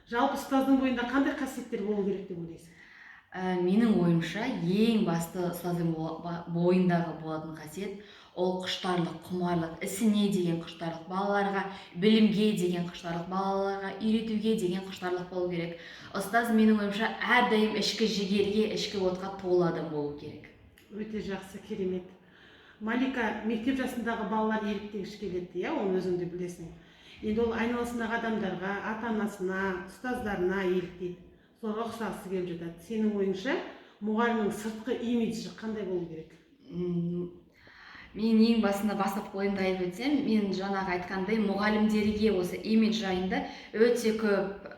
Жалпы ұстаздың бойында қандай қасиеттер болу керек деп ойлайсың? Менің ойымша ең басты ұстаздың бойындағы болатын қасиет ол құштарлық, құмарлық, ісіне деген құштарлық, балаларға білімге деген құштарлық, балаларға үйретуге деген құштарлық болу керек. Ұстаз менің ойымша әрдайым ішкі жігерге, ішкі отқа толы адам болу керек. Өте жақсы, керемет. Малика, мектеп жасындағы балалар еліктегіш келеді, иә, оны өзің де білесің. Енді ол айналасындағы адамдарға, ата-анасына, ұстаздарына еліктейді. Соларға ұқсағысы келіп жатады. Сенің ойыңша, мұғалімнің сыртқы имиджі қандай болу керек? Мен ең басында бастапқы ойымды айтып өтсем, мен жаңағы айтқандай мұғалімдерге осы имидж жайында өте көп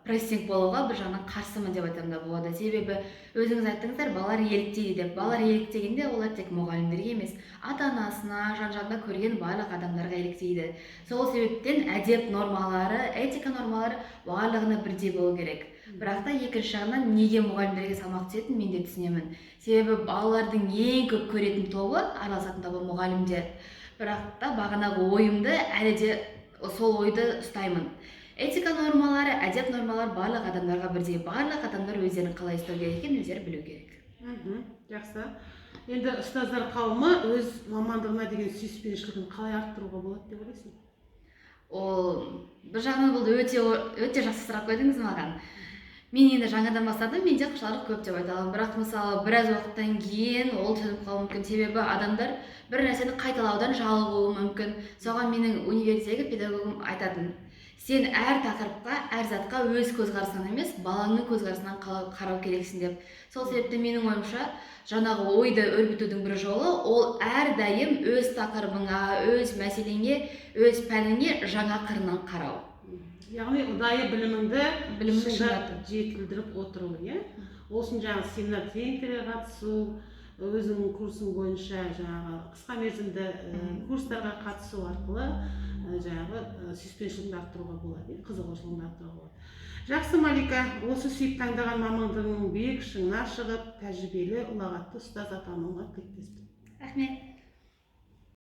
прессинг болуға бір жағынан қарсымын деп айтсам да болады. Себебі өзіңіз айттыңыздар, балалар еліктейді деп. Балалар еліктегенде олар тек мұғалімдерге емес, ата-анасына, жан-жағында көрген барлық адамдарға еліктейді. Сол себептен әдеп нормалары, этика нормалары барлығына бірдей болу керек. Бірақ та екінші жағынан неге мұғалімдерге салмақ түсетінін мен де түсінемін. Себебі балалардың ең көп көретін тобы, араласатын тобы мұғалімдер. Бірақ та бағанағы ойымды әлі де сол ойды ұстаймын. Этика нормалары, әдеп нормалары барлық адамдарға бірдей. Барлық адамдар өздерін қалай ұстау керек екенін өздері білу керек. Жақсы. Енді ұстаздар қауымы өз мамандығына деген сүйіспеншілігін қалай арттыруға болады деп ойлайсың? Ол бір жағынан бұл өте жақсы сұрақ қойдыңыз маған. Мен енді жаңадан бастадым, менде құштарлық көп деп айта аламын. Бірақ мысалы біраз уақыттан кейін ол төніп қалуы мүмкін. Себебі адамдар бір нәрсені қайталаудан жалығуы мүмкін. Соған менің университеттегі педагогым айтатын: сен әр тақырыпқа, әр затқа өз көзқарасынан емес, балаңның көзқарасынан қарау керексің деп. Сол себепті менің ойымша, жаңағы ойды өрбітудің бір жолы ол әрдайым өз тақырыбыңа, өз мәселеңе, өз пәніңе жаңа қырынан қарау. Яғни ұдайы біліміңді шыңдату, жетілдіріп отыру, иә? Ол үшін жаңағы семинар тренингтерге қатысу, өзіңнің курсың бойынша жаңағы қысқа мерзімді курстарға қатысу арқылы жаңағы сүйіспеншілігіңді арттыруға болады, қызығушылығыңды арттыруға болады. Жақсы, Малика, осы сүйіп таңдаған мамандығыңның биік шыңына шығып, тәжірибелі, ұлағатты ұстаз атануыңа тілектеспін. Рахмет.